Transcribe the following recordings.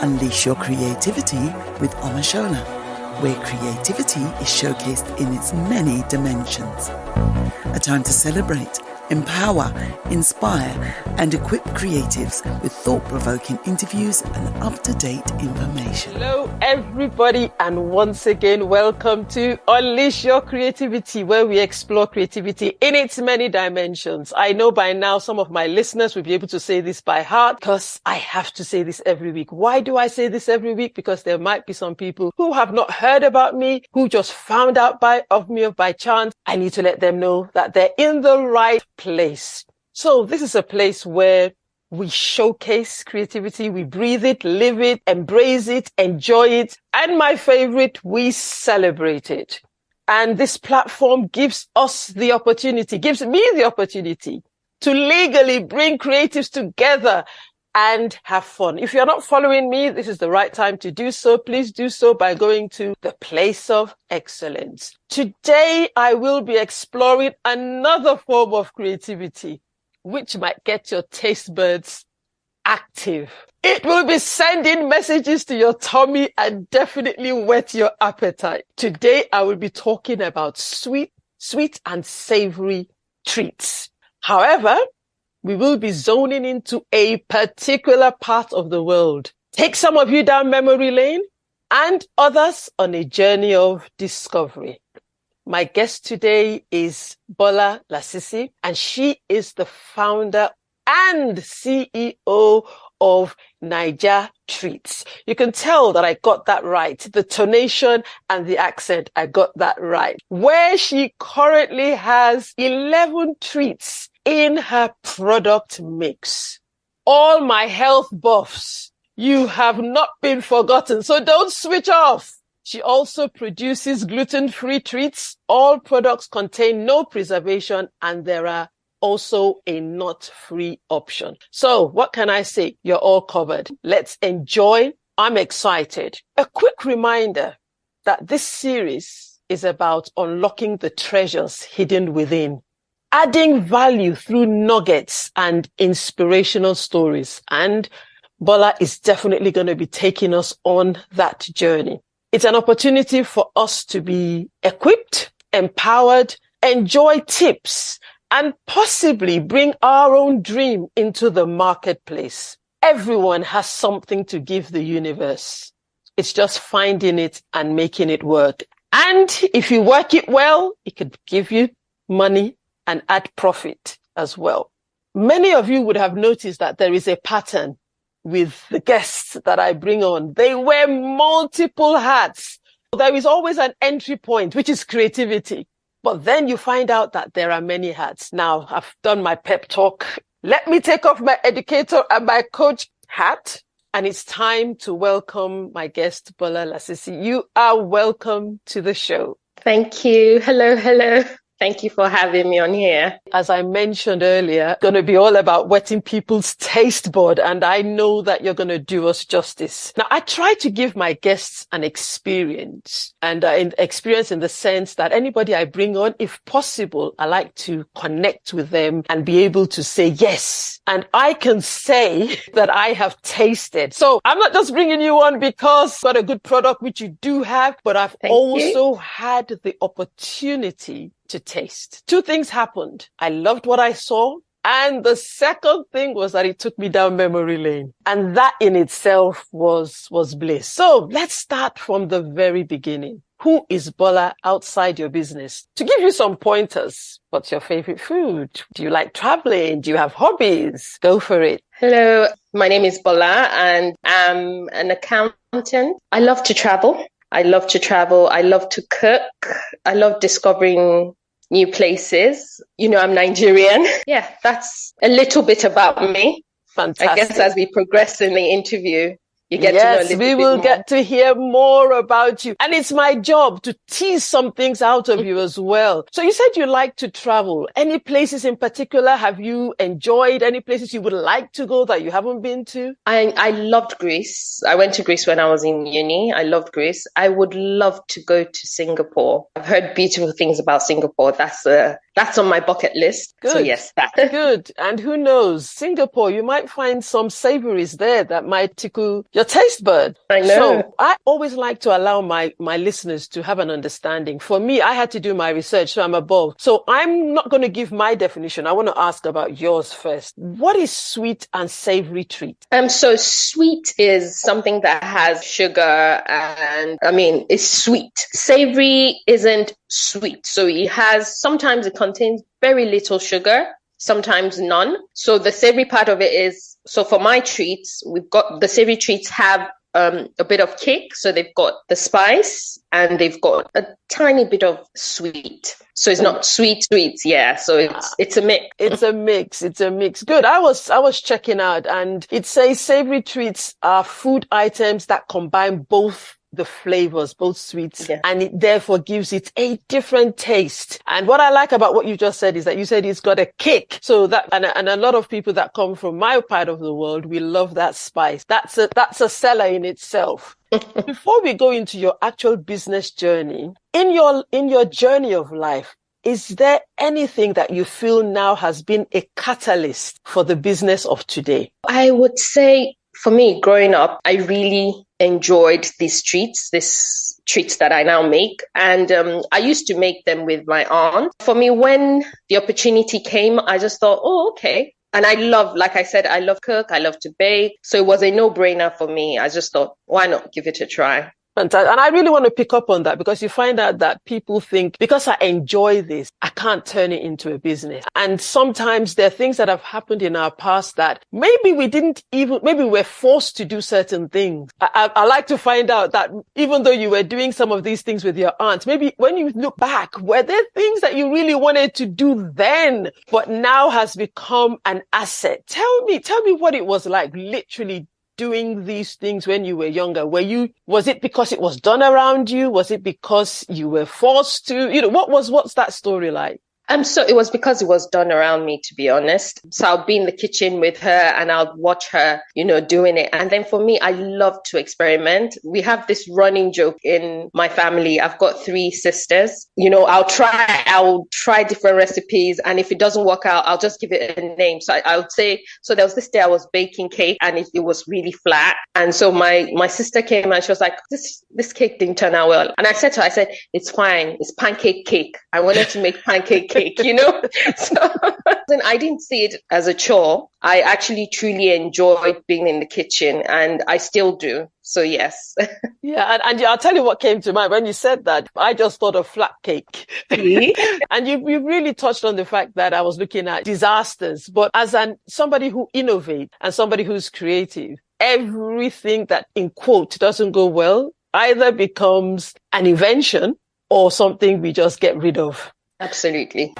Unleash your creativity with Omashola, where creativity is showcased in its many dimensions. A time to celebrate, empower, inspire, and equip creatives with thought-provoking interviews and up-to-date information. Hello, everybody, and once again, welcome to Unleash Your Creativity, where we explore creativity in its many dimensions. I know by now some of my listeners will be able to say this by heart because I have to say this every week. Why do I say this every week? Because there might be some people who have not heard about me, who just found out of me by chance. I need to let them know that they're in the right place. So this is a place where we showcase creativity, we breathe it, live it, embrace it, enjoy it, and my favorite, we celebrate it. And this platform gives us the opportunity, gives me the opportunity to legally bring creatives together and have fun. If you're not following me, this is the right time to do so. Please do so by going to the place of excellence. Today, I will be exploring another form of creativity, which might get your taste buds active. It will be sending messages to your tummy and definitely whet your appetite. Today, I will be talking about sweet and savory treats. However, we will be zoning into a particular part of the world. Take some of you down memory lane and others on a journey of discovery. My guest today is Bola Lasisi, and she is the founder and CEO of Naija Treats. You can tell that I got that right. The tonation and the accent, I got that right. Where she currently has 11 treats in her product mix. All my health buffs, you have not been forgotten, so don't switch off. She also produces gluten-free treats. All products contain no preservation, and there are also a nut-free option. So what can I say? You're all covered. Let's enjoy. I'm excited. A quick reminder that this series is about unlocking the treasures hidden within, adding value through nuggets and inspirational stories. And Bola is definitely going to be taking us on that journey. It's an opportunity for us to be equipped, empowered, enjoy tips, and possibly bring our own dream into the marketplace. Everyone has something to give the universe. It's just finding it and making it work. And if you work it well, it could give you money and add profit as well. Many of you would have noticed that there is a pattern with the guests that I bring on. They wear multiple hats. There is always an entry point, which is creativity. But then you find out that there are many hats. Now, I've done my pep talk. Let me take off my educator and my coach hat. And it's time to welcome my guest, Bola Lasisi. You are welcome to the show. Thank you. Hello. Thank you for having me on here. As I mentioned earlier, it's going to be all about whetting people's taste bud, and I know that you're going to do us justice. Now, I try to give my guests an experience, and experience in the sense that anybody I bring on, if possible, I like to connect with them and be able to say yes. And I can say that I have tasted. So I'm not just bringing you on because you've got a good product, which you do have, but I've also had the opportunity to taste. Two things happened. I loved what I saw. And the second thing was that it took me down memory lane. And that in itself was bliss. So let's start from the very beginning. Who is Bola outside your business? To give you some pointers, what's your favorite food? Do you like traveling? Do you have hobbies? Go for it. Hello, my name is Bola and I'm an accountant. I love to travel. I love to cook. I love discovering new places. You know, I'm Nigerian. Yeah, that's a little bit about me. Fantastic. I guess as we progress in the interview, you get to know a little bit more. Yes, we will get to hear more about you. And it's my job to tease some things out of you as well. So you said you like to travel. Any places in particular have you enjoyed? Any places you would like to go that you haven't been to? I loved Greece. I went to Greece when I was in uni. I loved Greece. I would love to go to Singapore. I've heard beautiful things about Singapore. That's on my bucket list. Good. So yes, that. Good. And who knows, Singapore, you might find some savouries there that might tickle Your taste bud. I know. So I always like to allow my listeners to have an understanding. For me, I had to do my research, so I'm above. So I'm not going to give my definition. I want to ask about yours first. What is sweet and savory treat? So sweet is something that has sugar and it's sweet. Savory isn't sweet. So sometimes it contains very little sugar, sometimes none. So the savory part of it is, so for my treats, the savory treats have a bit of kick. So they've got the spice and they've got a tiny bit of sweet. So it's not sweet. Yeah. So it's a mix. It's a mix. Good. I was checking out, and it says savory treats are food items that combine both the flavors, both sweets, and it therefore gives it a different taste. And what I like about what you just said is that you said it's got a kick. So that, and a lot of people that come from my part of the world, we love that spice. That's a seller in itself. Before we go into your actual business journey, in your journey of life, is there anything that you feel now has been a catalyst for the business of today? I would say, for me, growing up, I really enjoyed these treats that I now make. And I used to make them with my aunt. For me, when the opportunity came, I just thought, oh, okay. And like I said, I love cook, I love to bake. So it was a no-brainer for me. I just thought, why not give it a try? And I really want to pick up on that, because you find out that people think, because I enjoy this, I can't turn it into a business. And sometimes there are things that have happened in our past that maybe we're forced to do certain things. I like to find out that even though you were doing some of these things with your aunt, maybe when you look back, were there things that you really wanted to do then, but now has become an asset? Tell me what it was like, literally doing these things when you were younger. Was it because it was done around you? Was it because you were forced to? What's that story like? So it was because it was done around me, to be honest. So I'll be in the kitchen with her and I'll watch her, doing it. And then for me, I love to experiment. We have this running joke in my family. I've got 3 sisters. I'll try different recipes. And if it doesn't work out, I'll just give it a name. So I would say, so there was this day I was baking cake and it was really flat. And so my sister came and she was like, this cake didn't turn out well. And I said to her, it's fine. It's pancake cake. I wanted to make pancake cake. So I didn't see it as a chore. I actually truly enjoyed being in the kitchen, and I still do. So yes. Yeah, and I'll tell you what came to mind when you said that. I just thought of flat cake. And you really touched on the fact that I was looking at disasters, but as somebody who innovates and somebody who's creative, everything that in quote doesn't go well either becomes an invention or something we just get rid of. Absolutely.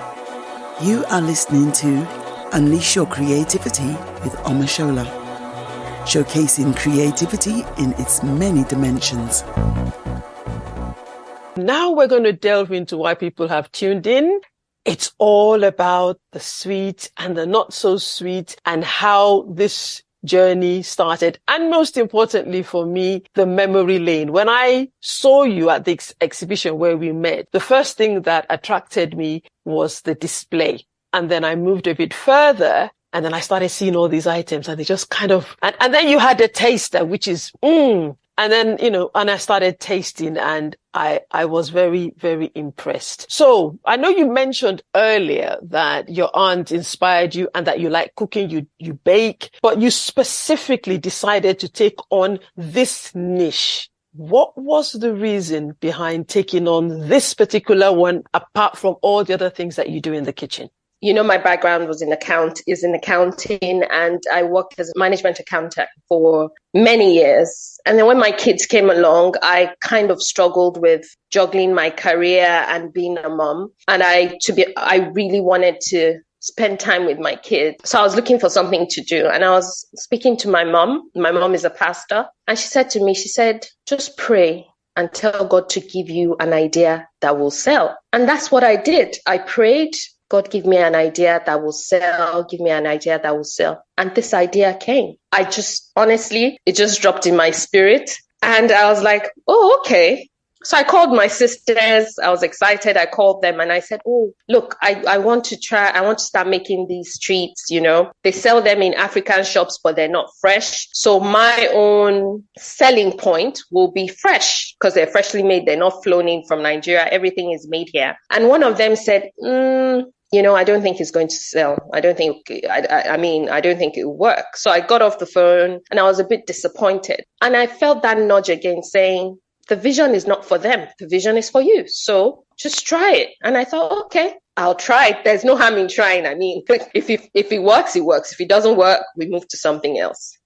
You are listening to Unleash Your Creativity with Omashola, showcasing creativity in its many dimensions. Now we're going to delve into why people have tuned in. It's all about the sweet and the not so sweet and how this journey started. And most importantly for me, the memory lane. When I saw you at the exhibition where we met, the first thing that attracted me was the display. And then I moved a bit further and then I started seeing all these items and they just kind of, and then you had a taster, which is, and then, and I started tasting and I was very, very impressed. So I know you mentioned earlier that your aunt inspired you and that you like cooking, you bake, but you specifically decided to take on this niche. What was the reason behind taking on this particular one, apart from all the other things that you do in the kitchen? My background is in accounting, and I worked as a management accountant for many years. And then when my kids came along, I kind of struggled with juggling my career and being a mom. And I really wanted to spend time with my kids. So I was looking for something to do. And I was speaking to my mom. My mom is a pastor. And she said to me, just pray and tell God to give you an idea that will sell. And that's what I did. I prayed. God, give me an idea that will sell, give me an idea that will sell. And this idea came. It just dropped in my spirit. And I was like, oh, okay. So I called my sisters. I was excited. I called them and I said, oh, look, I want to start making these treats, They sell them in African shops, but they're not fresh. So my own selling point will be fresh because they're freshly made. They're not flown in from Nigeria. Everything is made here. And one of them said, I don't think it's going to sell. I don't think it will work. So I got off the phone and I was a bit disappointed. And I felt that nudge again saying, the vision is not for them. The vision is for you. So just try it. And I thought, okay, I'll try it. There's no harm in trying. I mean, if it works, it works. If it doesn't work, we move to something else.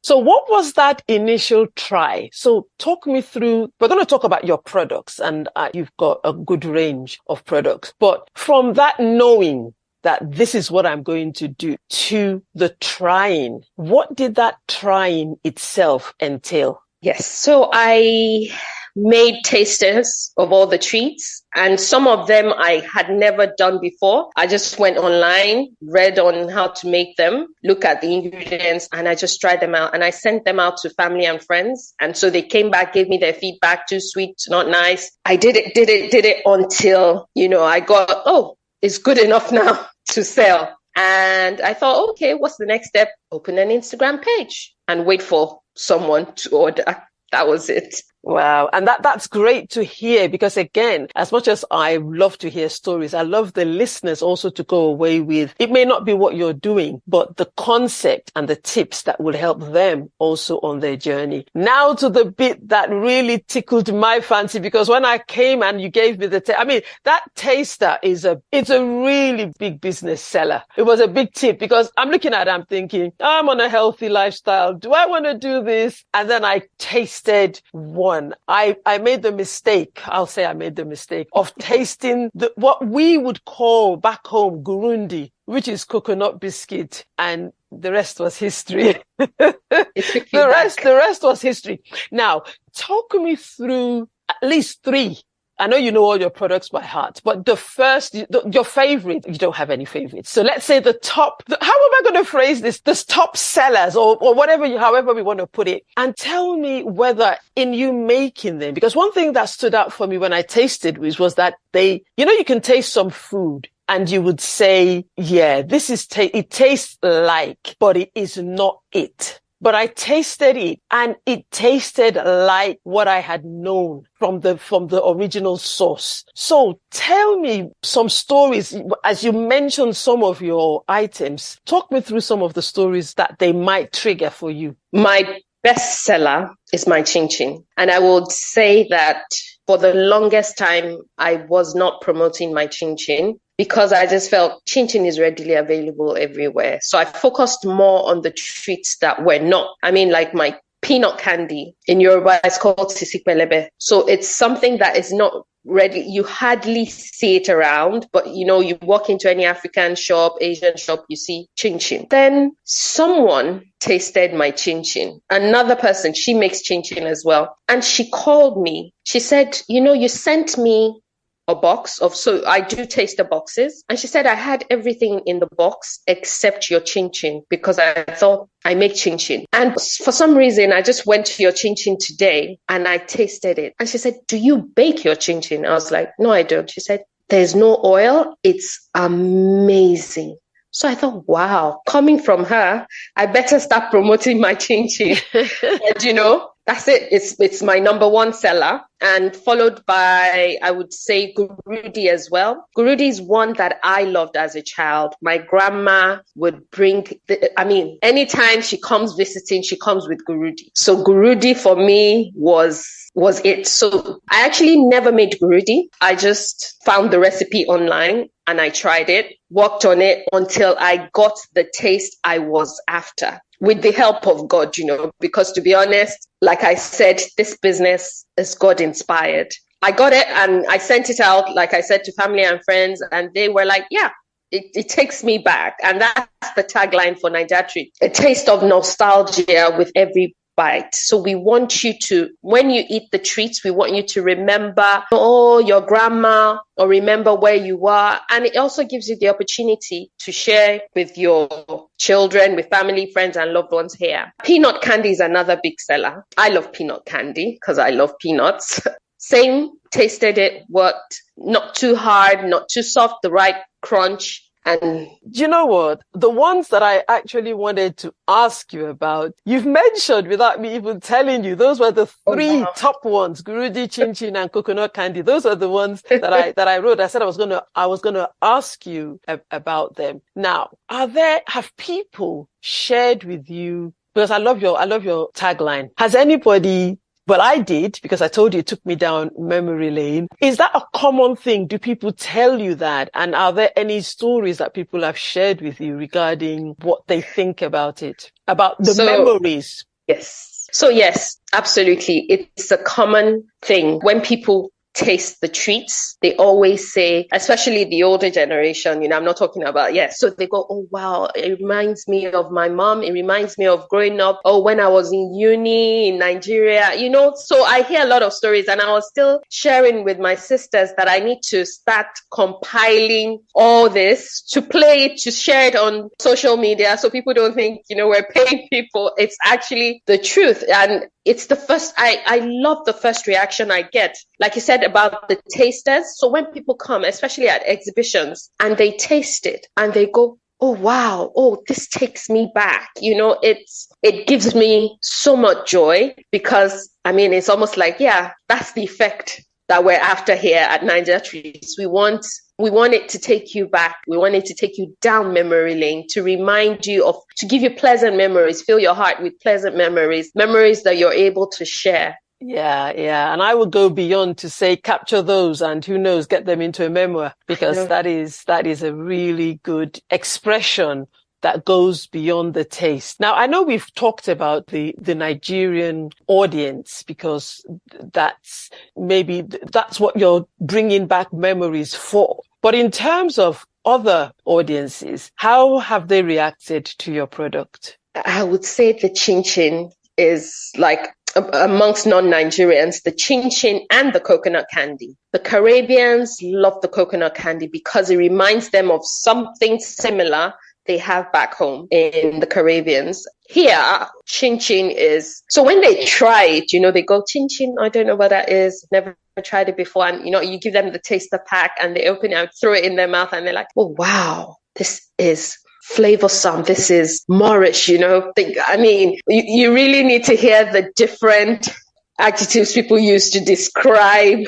So what was that initial try? So talk me through, we're going to talk about your products and you've got a good range of products. But from that knowing that this is what I'm going to do to the trying, what did that trying itself entail? Yes. So I made tasters of all the treats, and some of them I had never done before. I just went online, read on how to make them, look at the ingredients, and I just tried them out. And I sent them out to family and friends. And so they came back, gave me their feedback, too sweet, not nice. I did it until, I got, it's good enough now to sell. And I thought, okay, what's the next step? Open an Instagram page and wait for someone to order. That was it. Wow. And that's great to hear because again, as much as I love to hear stories, I love the listeners also to go away with, it may not be what you're doing, but the concept and the tips that will help them also on their journey. Now to the bit that really tickled my fancy, because when I came and you gave me that taster it's a really big business seller. It was a big tip because I'm looking at it, I'm thinking, I'm on a healthy lifestyle. Do I want to do this? And then I tasted one. I made the mistake, of tasting what we would call back home Gurundi, which is coconut biscuit, and the rest was history. The rest was history. Now, talk me through at least three. I know you know all your products by heart, but the first, your favorite, you don't have any favorites. So let's say how am I going to phrase this? The top sellers or whatever, however we want to put it. And tell me whether in you making them, because one thing that stood out for me when I tasted was that you can taste some food and you would say, yeah, it tastes like, but it is not it. But I tasted it and it tasted like what I had known from the original source. So tell me some stories. As you mentioned some of your items, talk me through some of the stories that they might trigger for you. My best seller is my chin chin. And I would say that for the longest time, I was not promoting my chin chin, because I just felt chin chin is readily available everywhere. So I focused more on the treats that were not. Like my peanut candy in Yoruba is called sisi pelebe. So it's something that is not ready. You hardly see it around, but you walk into any African shop, Asian shop, you see chin chin. Then someone tasted my chin chin. Another person, she makes chin chin as well. And she called me. She said, you sent me a box so I do taster boxes. And she said, I had everything in the box except your chin chin because I thought I make chin chin. And for some reason, I just went to your chin chin today and I tasted it. And she said, do you bake your chin chin? I was like, no, I don't. She said, there's no oil. It's amazing. So I thought, wow, coming from her, I better start promoting my chin chin. And that's it. It's my number one seller, and followed by, I would say, Gurudi as well. Gurudi is one that I loved as a child. My grandma would bring, anytime she comes visiting, she comes with Gurudi. So Gurudi for me was it. So I actually never made Gurudi. I just found the recipe online and I tried it, worked on it until I got the taste I was after, with the help of God, because to be honest, like I said, this business is God inspired. I got it and I sent it out, like I said, to family and friends, and they were like, yeah, it takes me back. And that's the tagline for Naija Treat, a taste of nostalgia with every bite. So we want you to, when you eat the treats, we want you to remember, your grandma, or remember where you are. And it also gives you the opportunity to share with your children, with family, friends, and loved ones here. Peanut candy is another big seller. I love peanut candy because I love peanuts. Same, tasted it, worked. Not too hard, not too soft, the right crunch. And do you know what? The ones that I actually wanted to ask you about, you've mentioned without me even telling you. Those were the three top ones: Guruji, Chin Chin, and coconut candy. Those are the ones that I wrote. I said I was gonna ask you about them. Now, have people shared with you? Because I love your tagline. Has anybody? Well, I did, because I told you it took me down memory lane. Is that a common thing? Do people tell you that? And are there any stories that people have shared with you regarding what they think about it, about the memories? Yes. So yes, absolutely. It's a common thing. When people taste the treats, they always say, especially the older generation, I'm not talking about, so they go, oh wow, it reminds me of my mom, it reminds me of growing up, when I was in uni in Nigeria, so I hear a lot of stories, and I was still sharing with my sisters that I need to start compiling all this, to play it, to share it on social media, so people don't think, we're paying people. It's actually the truth. And it's the first, I love the first reaction I get, like you said, about the tasters. So when people come, especially at exhibitions, and they taste it and they go, oh wow, oh, this takes me back. It gives me so much joy, because it's almost like, that's the effect that we're after here at Niger Treats. We want it to take you back. We want it to take you down memory lane, to remind you to give you pleasant memories, fill your heart with pleasant memories that you're able to share. Yeah. And I would go beyond to say, capture those, and who knows, get them into a memoir, because that is a really good expression that goes beyond the taste. Now, I know we've talked about the Nigerian audience, because that's what you're bringing back memories for. But in terms of other audiences, how have they reacted to your product? I would say the Chin Chin is like, amongst non-Nigerians, the Chin Chin and the coconut candy. The Caribbeans love the coconut candy because it reminds them of something similar they have back home in the Caribbeans. Here, Chin Chin is, so when they try it, they go, Chin Chin, I don't know what that is, never tried it before. And, you give them the taster pack, and they open it and throw it in their mouth, and they're like, oh, wow, this is flavorsome. This is Moorish, you really need to hear the different adjectives people use to describe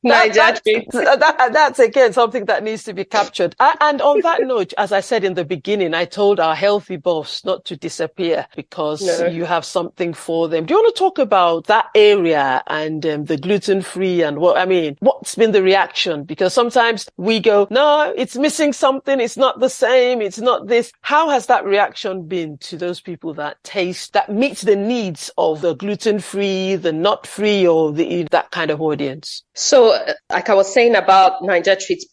Niger Treats. That's again something that needs to be captured. And on that note, as I said in the beginning, I told our healthy boss not to disappear, because you have something for them. Do you want to talk about that area and the gluten-free and what's been the reaction? Because sometimes we go, no, it's missing something. It's not the same. It's not this. How has that reaction been to those people that meets the needs of the gluten-free, the nut-free, or that kind of audience? So, like I was saying about Niger Treats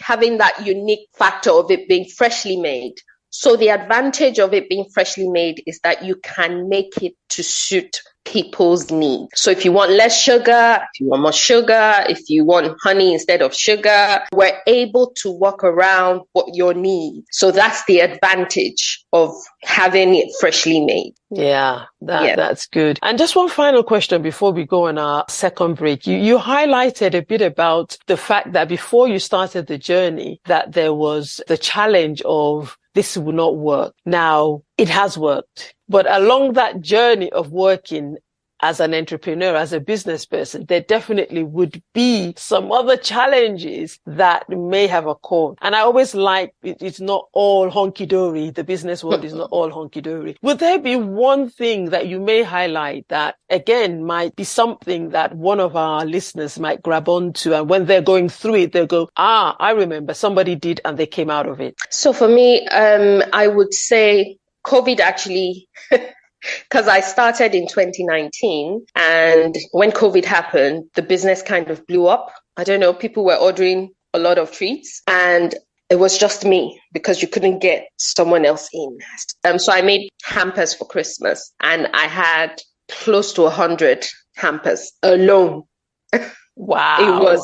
having that unique factor of it being freshly made. So the advantage of it being freshly made is that you can make it to suit people's needs. So if you want less sugar, if you want more sugar, if you want honey instead of sugar, we're able to work around what your need. So that's the advantage of having it freshly made. Yeah, that's good. And just one final question before we go on our second break. You highlighted a bit about the fact that before you started the journey, that there was the challenge of this will not work. Now, it has worked. But along that journey of working as an entrepreneur, as a business person, there definitely would be some other challenges that may have occurred. And I always like, it's not all honky-dory. The business world is not all honky-dory. Would there be one thing that you may highlight that, again, might be something that one of our listeners might grab onto, and when they're going through it, they'll go, I remember somebody did and they came out of it? So for me, I would say COVID actually... Because I started in 2019, and when COVID happened, the business kind of blew up. I don't know, people were ordering a lot of treats, and it was just me because you couldn't get someone else in. So I made hampers for Christmas, and I had close to 100 hampers alone. Wow.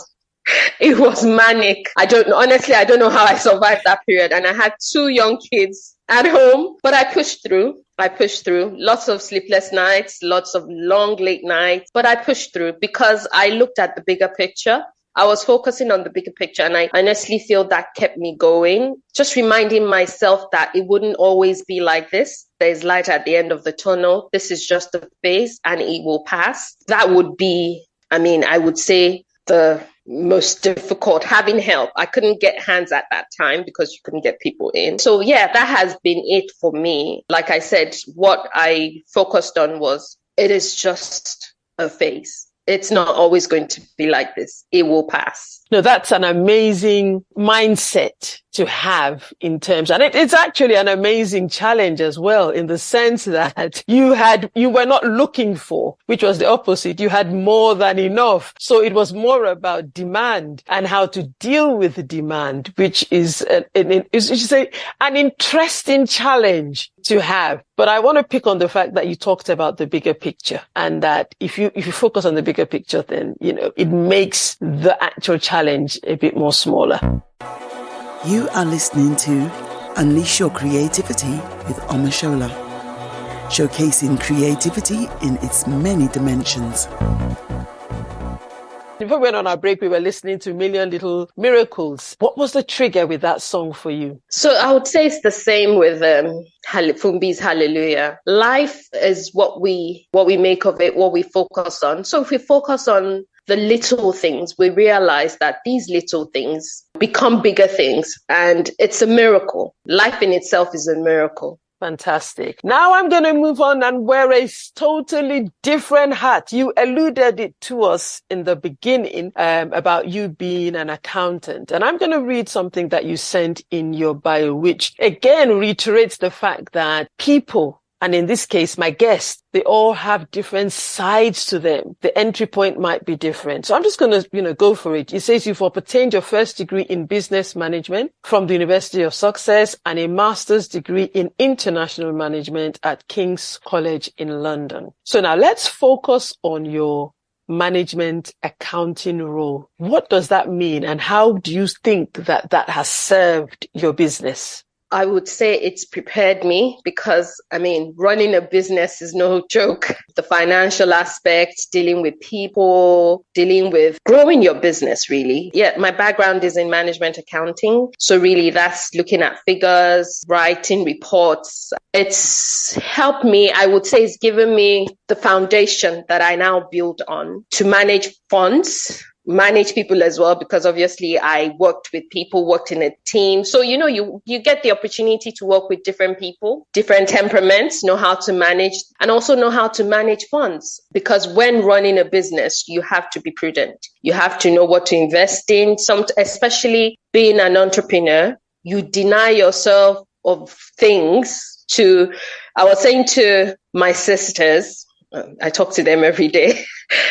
It was manic. I don't know how I survived that period. And I had 2 young kids at home, but I pushed through. I pushed through. Lots of sleepless nights, lots of long, late nights, but I pushed through because I looked at the bigger picture. I was focusing on the bigger picture, and I honestly feel that kept me going. Just reminding myself that it wouldn't always be like this. There's light at the end of the tunnel. This is just a phase and it will pass. That would be, I would say, the most difficult. Having help. I couldn't get hands at that time because you couldn't get people in. So yeah, that has been it for me. Like I said, what I focused on was it is just a phase. It's not always going to be like this. It will pass. No, that's an amazing mindset to have in terms, and it's actually an amazing challenge as well, in the sense that you were not looking for, which was the opposite. You had more than enough. So it was more about demand and how to deal with the demand, which is an interesting challenge to have. But I want to pick on the fact that you talked about the bigger picture, and that if you focus on the bigger picture, then, it makes the actual challenge a bit more smaller. You are listening to Unleash Your Creativity with Omashola, showcasing creativity in its many dimensions. Before we went on our break, we were listening to Million Little Miracles. What was the trigger with that song for you? So I would say it's the same with Fumbi's Hallelujah. Life is what we make of it, what we focus on. So if we focus on the little things, we realize that these little things become bigger things, and it's a miracle. Life in itself is a miracle. Fantastic. Now I'm going to move on and wear a totally different hat. You alluded it to us in the beginning about you being an accountant. And I'm going to read something that you sent in your bio, which again reiterates the fact that people, and in this case, my guests, they all have different sides to them. The entry point might be different. So I'm just going to, go for it. It says you've obtained your first degree in business management from the University of Sussex and a master's degree in international management at King's College in London. So now let's focus on your management accounting role. What does that mean? And how do you think that has served your business? I would say it's prepared me because, running a business is no joke. The financial aspect, dealing with people, dealing with growing your business, really. Yeah, my background is in management accounting. So really that's looking at figures, writing reports. It's helped me. I would say it's given me the foundation that I now build on to manage funds, manage people as well, because obviously I worked with people, worked in a team. So, you get the opportunity to work with different people, different temperaments, know how to manage, and also know how to manage funds. Because when running a business, you have to be prudent. You have to know what to invest in. Especially being an entrepreneur, you deny yourself of things I was saying to my sisters, I talk to them every day.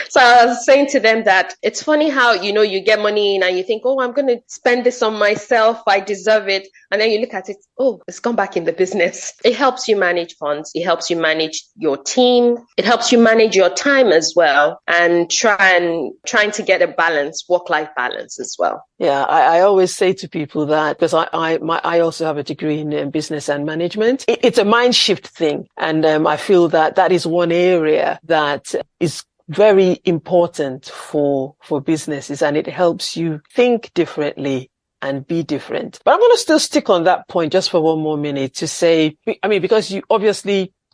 So I was saying to them that it's funny how, you get money in and you think, oh, I'm going to spend this on myself. I deserve it. And then you look at it, oh, it's gone back in the business. It helps you manage funds. It helps you manage your team. It helps you manage your time as well, and trying to get a balance, work-life balance as well. Yeah, I always say to people that, because I also have a degree in business and management. It's a mind shift thing. And I feel that is one area that is very important for businesses, and it helps you think differently and be different. But I'm going to still stick on that point just for one more minute to say, because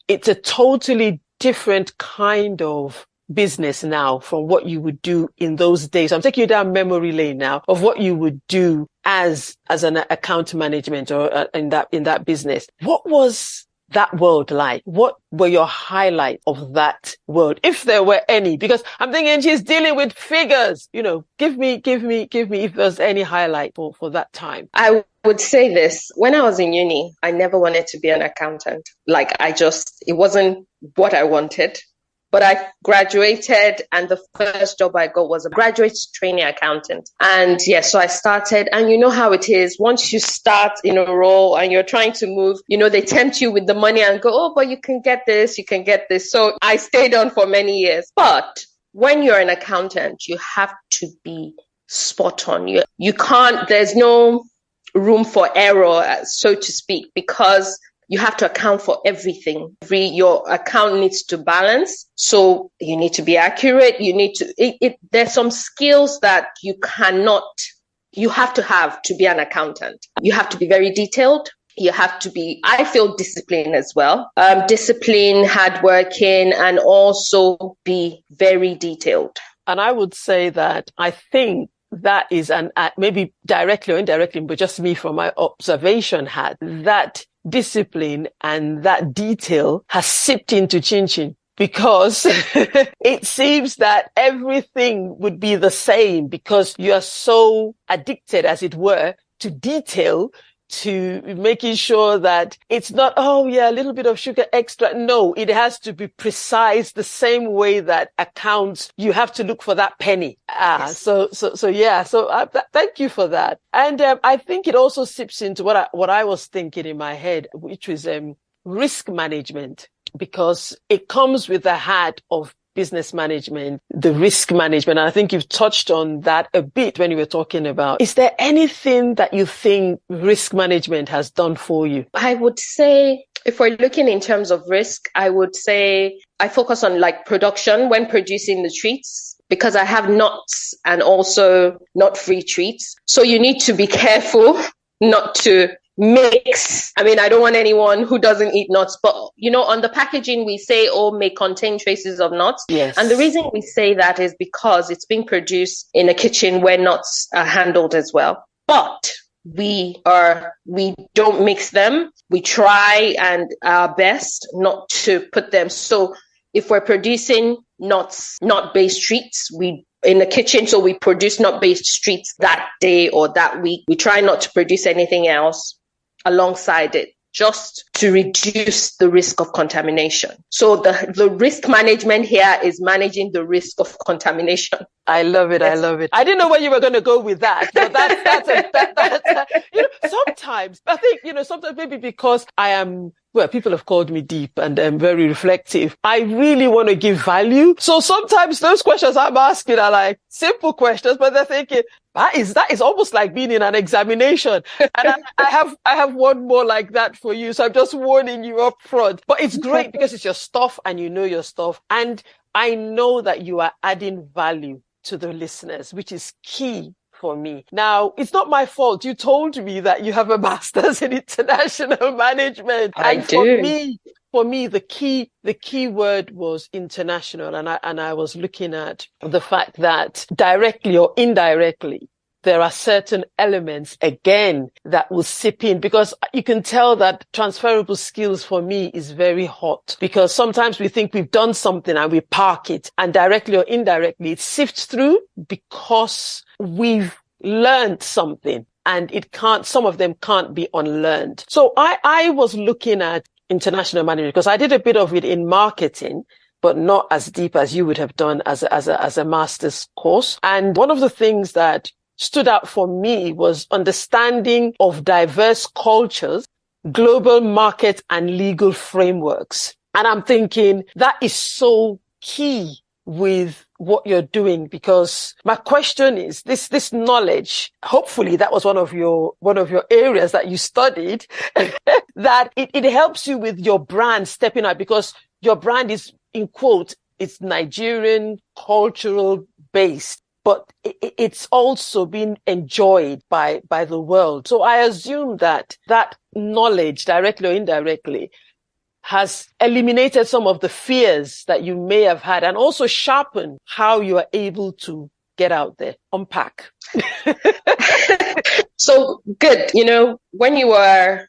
it's a totally different kind of business now from what you would do in those days. I'm taking you down memory lane now of what you would do as an account management or in that business. What was that world like? What were your highlights of that world, if there were any? Because I'm thinking she's dealing with figures. Give me if there's any highlight for that time. I would say this. When I was in uni, I never wanted to be an accountant. It wasn't what I wanted. But I graduated, and the first job I got was a graduate trainee accountant. And so I started, and you know how it is. Once you start in a role and you're trying to move, they tempt you with the money and go, oh, but you can get this, you can get this. So I stayed on for many years. But when you're an accountant, you have to be spot on. You can't, there's no room for error, so to speak, because you have to account for everything. Your account needs to balance. So you need to be accurate. You need to, there's some skills that you have to be an accountant. You have to be very detailed. You have to be, I feel, disciplined as well. Disciplined, hardworking, and also be very detailed. And I would say that I think that is maybe directly or indirectly, but just me from my observation, that discipline and that detail has seeped into Chin Chin, because it seems that everything would be the same because you are so addicted, as it were, to detail, to making sure that it's not, oh yeah, a little bit of sugar extra. No, it has to be precise, the same way that accounts, you have to look for that penny. Yes. So thank you for that. And I think it also sips into what I was thinking in my head, which was risk management, because it comes with the hat of business management, the risk management. And I think you've touched on that a bit when you were talking about, is there anything that you think risk management has done for you? I would say, if we're looking in terms of risk, I would say I focus on like production when producing the treats, because I have nuts and also nut-free treats. So you need to be careful not to mix. I mean, I don't want anyone who doesn't eat nuts, but on the packaging we say, may contain traces of nuts. Yes. And the reason we say that is because it's being produced in a kitchen where nuts are handled as well. But we don't mix them. We try and our best not to put them. So if we're producing nut-based treats, in the kitchen, so we produce nut-based treats that day or that week. We try not to produce anything else alongside it, just to reduce the risk of contamination. So the risk management here is managing the risk of contamination. I love it. Yes. I love it. I didn't know where you were going to go with that, but that's sometimes I think, sometimes maybe because people have called me deep and very reflective. I really want to give value. So sometimes those questions I'm asking are like simple questions, but they're thinking, that is almost like being in an examination. And I have one more like that for you. So I'm just warning you up front. But it's great because it's your stuff and you know your stuff. And I know that you are adding value to the listeners, which is key for me. Now, it's not my fault. You told me that you have a master's in international management. I do. For me, the key word was international. And I was looking at the fact that directly or indirectly, there are certain elements, again, that will seep in, because you can tell that transferable skills for me is very hot, because sometimes we think we've done something and we park it, and directly or indirectly it sifts through because we've learned something, and some of them can't be unlearned. So I was looking at international management because I did a bit of it in marketing, but not as deep as you would have done as a master's course. And one of the things that stood out for me was understanding of diverse cultures, global market and legal frameworks. And I'm thinking that is so key with what you're doing, because my question is this knowledge, hopefully that was one of your areas that you studied, that it helps you with your brand stepping out, because your brand is, in quote, it's Nigerian cultural based, but it's also been enjoyed by the world. So I assume that knowledge, directly or indirectly, has eliminated some of the fears that you may have had, and also sharpened how you are able to get out there, unpack. So good. When you were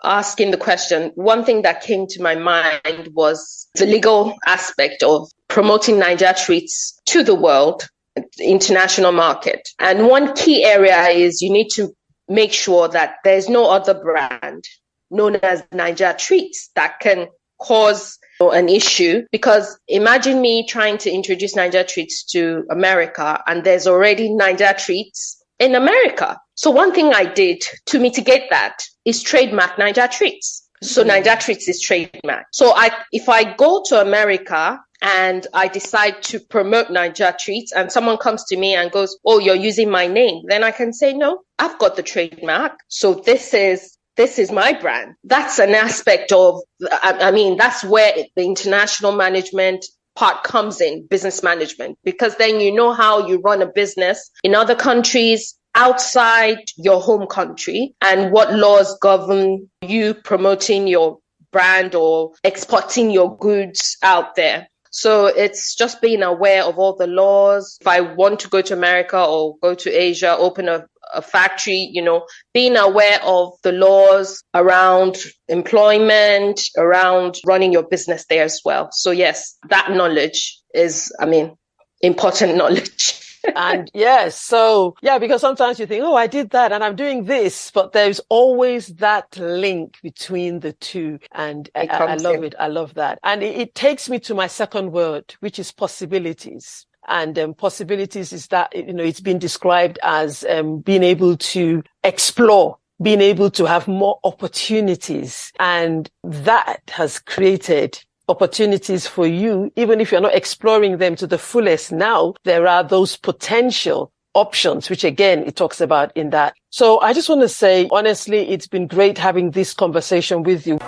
asking the question, one thing that came to my mind was the legal aspect of promoting Niger treats to the world, the international market. And one key area is you need to make sure that there's no other brand known as Niger treats that can cause an issue, because imagine me trying to introduce Niger treats to America and there's already Niger treats in America. So one thing I did to mitigate that is trademark Niger treats. So Niger treats is trademark. So if I go to America and I decide to promote Niger treats and someone comes to me and goes, "Oh, you're using my name," then I can say, "No, I've got the trademark. So this is this is my brand. That's an aspect of, I mean, that's where the international management part comes in, business management, because then you know how you run a business in other countries outside your home country and what laws govern you promoting your brand or exporting your goods out there. So it's just being aware of all the laws. If I want to go to America or go to Asia, open a factory, you know, being aware of the laws around employment, around running your business there as well. So yes, that knowledge is, I mean, important knowledge. And yes, so yeah, because sometimes you think, oh, I did that and I'm doing this, but there's always that link between the two. And I love it. I love that. And it takes me to my second word, which is possibilities. And possibilities is that, you know, it's been described as being able to explore, being able to have more opportunities. And that has created opportunities for you, even if you're not exploring them to the fullest now, there are those potential options, which again, it talks about in that. So I just want to say, honestly, it's been great having this conversation with you.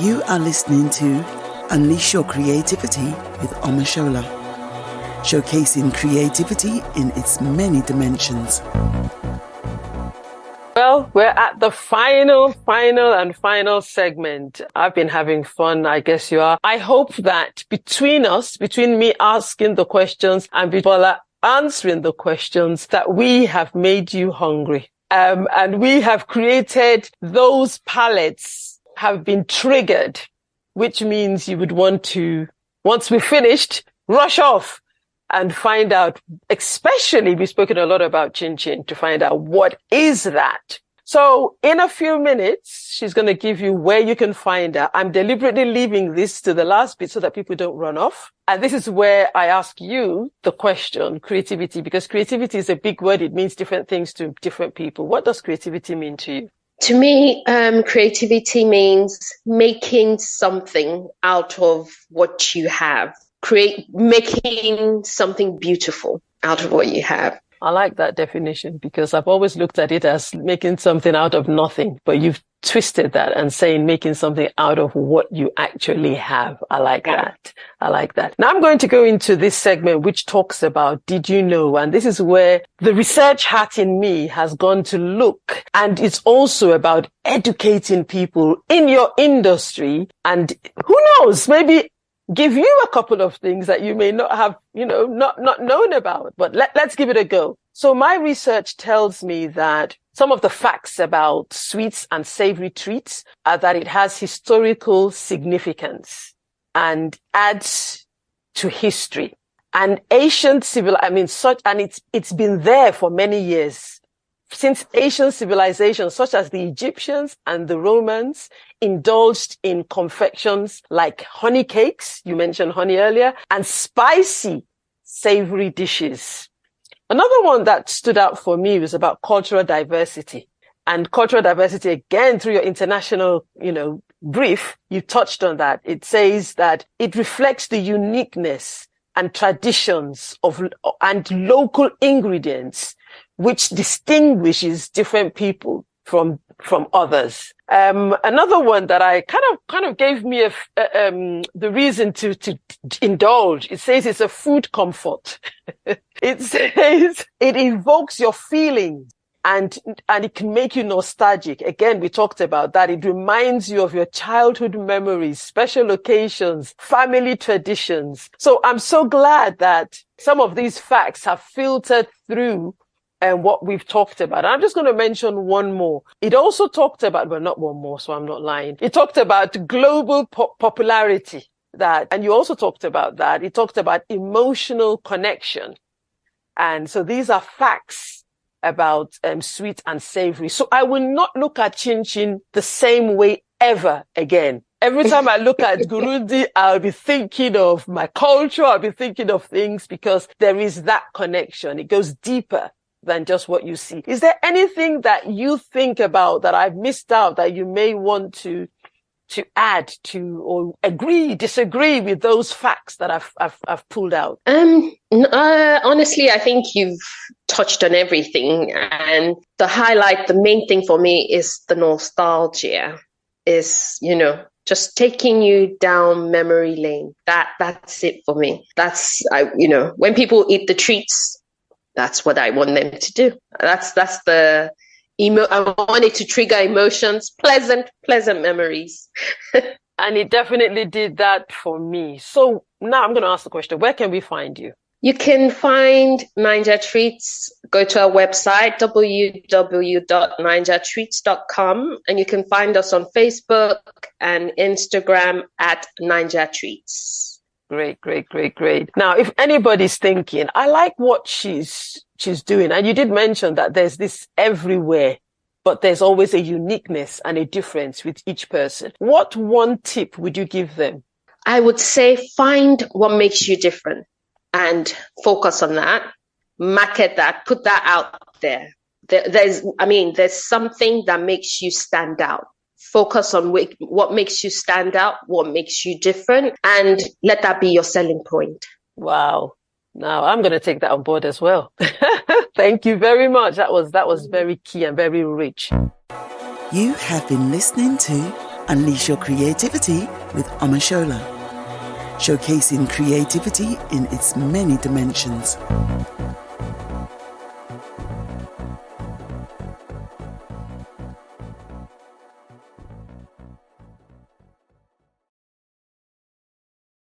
You are listening to Unleash Your Creativity with Omashola, showcasing creativity in its many dimensions. Well, we're at the final segment. I've been having fun. I guess you are. I hope that between me asking the questions and Bola answering the questions, that we have made you hungry. And we have created those palettes have been triggered, which means you would want to, once we're finished, rush off and find out, especially we've spoken a lot about Chin Chin, to find out what is that. So in a few minutes, she's going to give you where you can find her. I'm deliberately leaving this to the last bit so that people don't run off. And this is where I ask you the question, creativity, because creativity is a big word. It means different things to different people. What does creativity mean to you? To me, creativity means making something out of what you have. Making something beautiful out of what you have. I like that definition because I've always looked at it as making something out of nothing, but you've twisted that and saying making something out of what you actually have. I like that. I like that. Now I'm going to go into this segment which talks about did you know? And this is where the research hat in me has gone to look. And it's also about educating people in your industry. And who knows, maybe give you a couple of things that you may not have, not known about, but let's give it a go. So my research tells me that some of the facts about sweets and savory treats are that it has historical significance and adds to history. And ancient it's been there for many years. Since ancient civilizations such as the Egyptians and the Romans indulged in confections like honey cakes, you mentioned honey earlier, and spicy savory dishes. Another one that stood out for me was about cultural diversity. And cultural diversity, again, through your international, brief, you touched on that. It says that it reflects the uniqueness and traditions and local ingredients which distinguishes different people from others. Another one that I kind of gave me the reason to indulge. It says it's a food comfort. It says it evokes your feelings and it can make you nostalgic. Again, we talked about that. It reminds you of your childhood memories, special occasions, family traditions. So I'm so glad that some of these facts have filtered through and what we've talked about. I'm just going to mention one more. It also talked about, well, not one more, so I'm not lying. It talked about global popularity, and you also talked about that. It talked about emotional connection. And so these are facts about sweet and savory. So I will not look at Chin Chin the same way ever again. Every time I look at Gurundi, I'll be thinking of my culture. I'll be thinking of things because there is that connection. It goes deeper than just what you see. Is there anything that you think about that I've missed out that you may want to to add to or agree, disagree with those facts that I've pulled out? Honestly, I think you've touched on everything. And the main thing for me is the nostalgia, is, just taking you down memory lane. That's it for me. When people eat the treats, that's what I want them to do. That's the I want it to trigger emotions, pleasant memories. And it definitely did that for me. So now I'm going to ask the question, where can we find you? You can find Ninja Treats. Go to our website, www.ninjatreats.com, and you can find us on Facebook and Instagram at Ninja Treats. Great. Now, if anybody's thinking, I like what she's doing, and you did mention that there's this everywhere, but there's always a uniqueness and a difference with each person. What one tip would you give them? I would say find what makes you different and focus on that, market that, put that out there. There's something that makes you stand out. Focus on what makes you stand out, what makes you different, and let that be your selling point. Wow. Now I'm going to take that on board as well. Thank you very much. That was very key and very rich. You have been listening to Unleash Your Creativity with Omashola, showcasing creativity in its many dimensions.